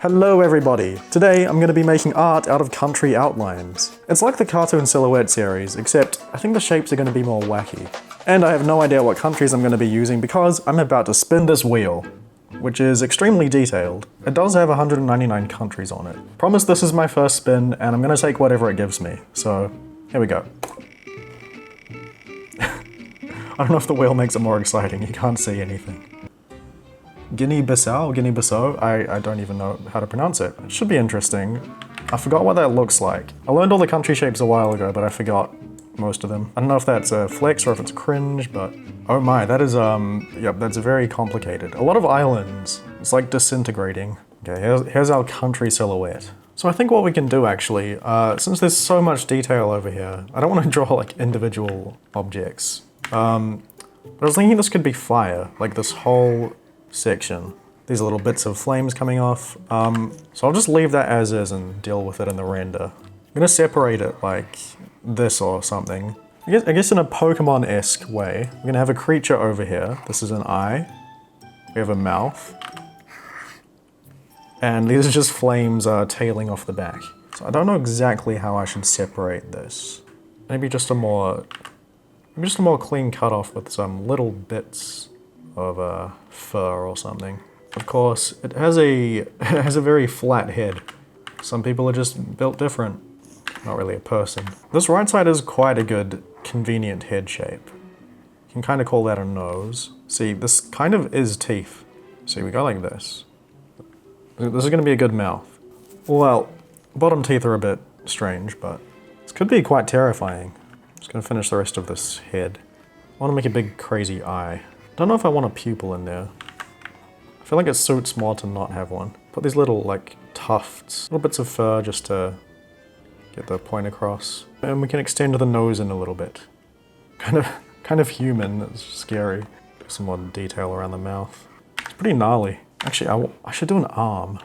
Hello everybody! Today I'm going to be making art out of country outlines. It's like the cartoon silhouette series, except I think the shapes are going to be more wacky. And I have no idea what countries I'm going to be using because I'm about to spin this wheel, which is extremely detailed. It does have 199 countries on it. Promise this is my first spin and I'm going to take whatever it gives me, so here we go. I don't know if the wheel makes it more exciting, you can't see anything. Guinea-Bissau, I don't even know how to pronounce it. It should be interesting. I forgot what that looks like. I learned all the country shapes a while ago, but I forgot most of them. I don't know if that's a flex or if it's cringe, but oh my, that is, yep, that's very complicated. A lot of islands. It's like disintegrating. Okay, here's our country silhouette. So I think what we can do actually, since there's so much detail over here, I don't want to draw like individual objects. But I was thinking this could be fire, like this whole section. These are little bits of flames coming off. So I'll just leave that as is and deal with it in the render. I'm gonna separate it like this or something. I guess in a Pokemon-esque way. We're gonna have a creature over here. This is an eye. We have a mouth. And these are just flames tailing off the back. So I don't know exactly how I should separate this. Maybe just a more clean cutoff with some little bits of fur or something. Of course, it has a very flat head. Some people are just built different. Not really a person. This right side is quite a good, convenient head shape. You can kind of call that a nose. See, this kind of is teeth. See, we go like this. This is going to be a good mouth. Well, bottom teeth are a bit strange, but this could be quite terrifying. Just going to finish the rest of this head. I want to make a big crazy eye. Don't know if I want a pupil in there. I feel like it suits more to not have one. Put these little like tufts, little bits of fur just to get the point across. And we can extend the nose in a little bit. Kind of human, it's scary. Put some more detail around the mouth. It's pretty gnarly. Actually, I should do an arm.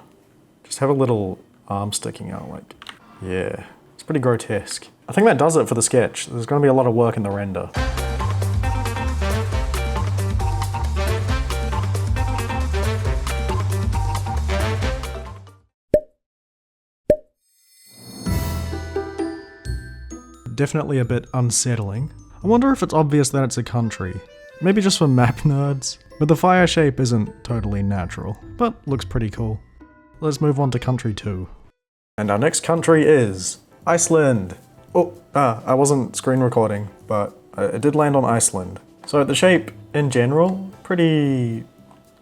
Just have a little arm sticking out like, yeah. It's pretty grotesque. I think that does it for the sketch. There's gonna be a lot of work in the render. Definitely a bit unsettling. I wonder if it's obvious that it's a country. Maybe just for map nerds. But the fire shape isn't totally natural, but looks pretty cool. Let's move on to country 2. And our next country is Iceland. Oh, I wasn't screen recording, but it did land on Iceland. So the shape in general, pretty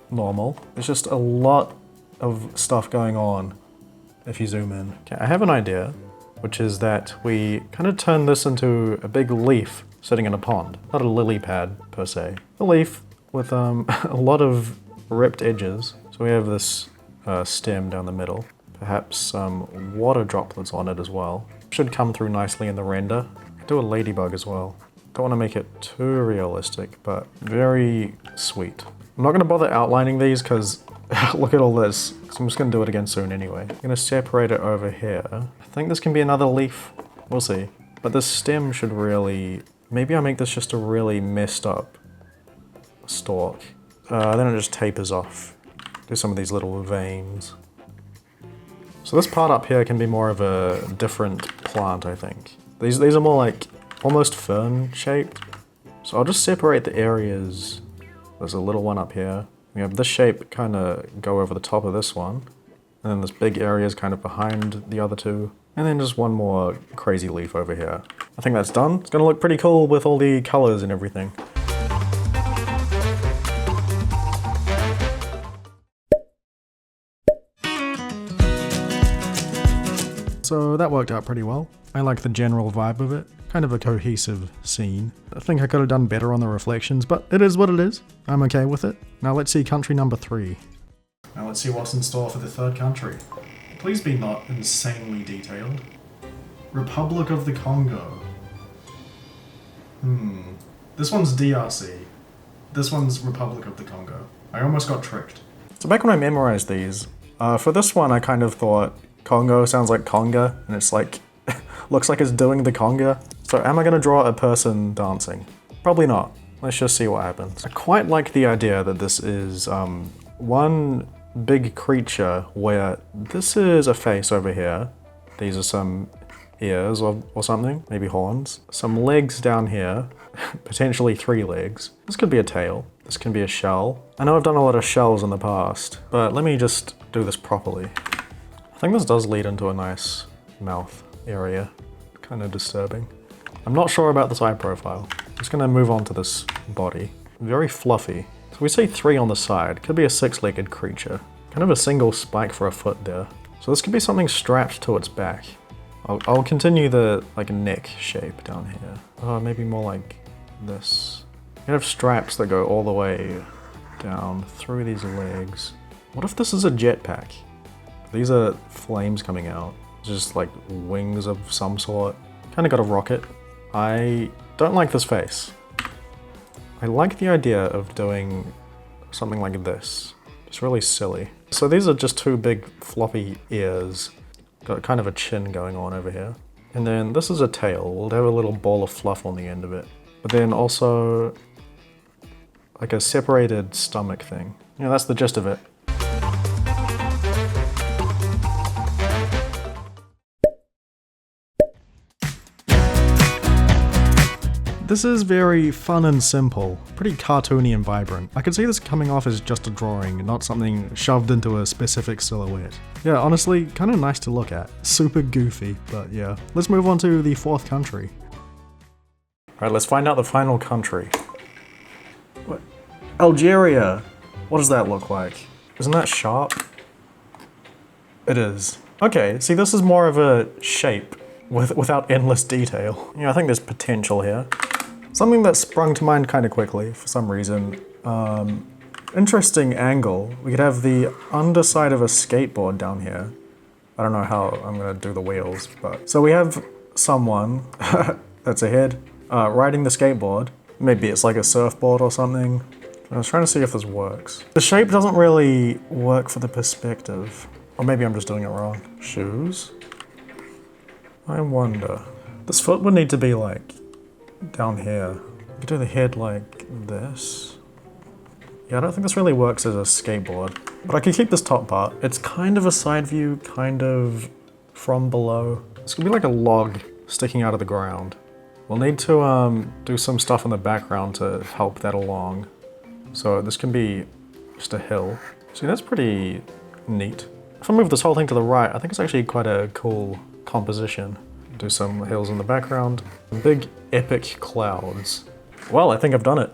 normal. There's just a lot of stuff going on if you zoom in. Okay, I have an idea, which is that we kind of turn this into a big leaf sitting in a pond. Not a lily pad, per se. A leaf with a lot of ripped edges. So we have this stem down the middle. Perhaps some water droplets on it as well. Should come through nicely in the render. Do a ladybug as well. Don't want to make it too realistic, but very sweet. I'm not going to bother outlining these because look at all this. So I'm just going to do it again soon anyway. I'm going to separate it over here. I think this can be another leaf. We'll see. But this stem should really... Maybe I make this just a really messed up stalk. Then it just tapers off. Do some of these little veins. So this part up here can be more of a different plant, I think. These are more like almost fern shaped. So I'll just separate the areas. There's a little one up here. We have this shape kind of go over the top of this one. And then this big area is kind of behind the other two. And then just one more crazy leaf over here. I think that's done. It's gonna look pretty cool with all the colors and everything. So that worked out pretty well. I like the general vibe of it. Kind of a cohesive scene. I think I could have done better on the reflections, but it is what it is. I'm okay with it. Now let's see country number 3. Now let's see what's in store for the third country. Please be not insanely detailed. Republic of the Congo. This one's DRC. This one's Republic of the Congo. I almost got tricked. So back when I memorized these, for this one I kind of thought Congo sounds like conga, and it's like, looks like it's doing the conga. So am I gonna draw a person dancing? Probably not. Let's just see what happens. I quite like the idea that this is one big creature where this is a face over here. These are some ears or something, maybe horns. Some legs down here, potentially 3 legs. This could be a tail. This can be a shell. I know I've done a lot of shells in the past, but let me just do this properly. I think this does lead into a nice mouth area. Kind of disturbing. I'm not sure about this eye profile. I'm just gonna move on to this body. Very fluffy. So we see 3 on the side. Could be a 6-legged creature. Kind of a single spike for a foot there. So this could be something strapped to its back. I'll continue the neck shape down here. Oh, maybe more like this. You have straps that go all the way down through these legs. What if this is a jetpack? These are flames coming out. Just like wings of some sort. Kind of got a rocket. I don't like this face. I like the idea of doing something like this. It's really silly. So these are just 2 big floppy ears. Got kind of a chin going on over here. And then this is a tail. We'll have a little ball of fluff on the end of it. But then also like a separated stomach thing. Yeah, that's the gist of it. This is very fun and simple, pretty cartoony and vibrant. I could see this coming off as just a drawing, not something shoved into a specific silhouette. Yeah, honestly, kind of nice to look at. Super goofy, but yeah. Let's move on to the 4th country. Alright, let's find out the final country. What? Algeria! What does that look like? Isn't that sharp? It is. Okay, see, this is more of a shape without endless detail. Yeah, I think there's potential here. Something that sprung to mind kind of quickly for some reason. Interesting angle. We could have the underside of a skateboard down here. I don't know how I'm gonna do the wheels, but... So we have someone, that's a head, riding the skateboard. Maybe it's like a surfboard or something. I was trying to see if this works. The shape doesn't really work for the perspective. Or maybe I'm just doing it wrong. Shoes? I wonder. This foot would need to be like down here. You could do the head like this. Yeah, I don't think this really works as a skateboard. But I could keep this top part. It's kind of a side view, kind of from below. This could be like a log sticking out of the ground. We'll need to do some stuff in the background to help that along. So this can be just a hill. See, that's pretty neat. If I move this whole thing to the right, I think it's actually quite a cool composition. Do some hills in the background. Big epic clouds. Well, I think I've done it.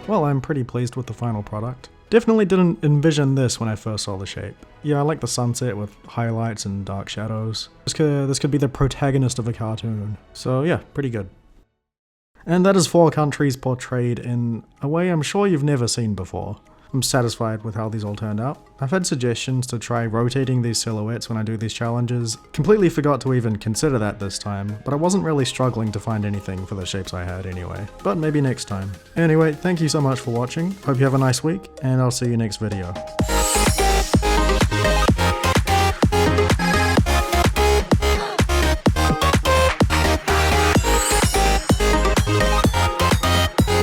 Well, I'm pretty pleased with the final product. Definitely didn't envision this when I first saw the shape. Yeah, I like the sunset with highlights and dark shadows. This could be the protagonist of a cartoon. So yeah, pretty good. And that is 4 countries portrayed in a way I'm sure you've never seen before. I'm satisfied with how these all turned out. I've had suggestions to try rotating these silhouettes when I do these challenges. Completely forgot to even consider that this time, but I wasn't really struggling to find anything for the shapes I had anyway. But maybe next time. Anyway, thank you so much for watching. Hope you have a nice week, and I'll see you next video.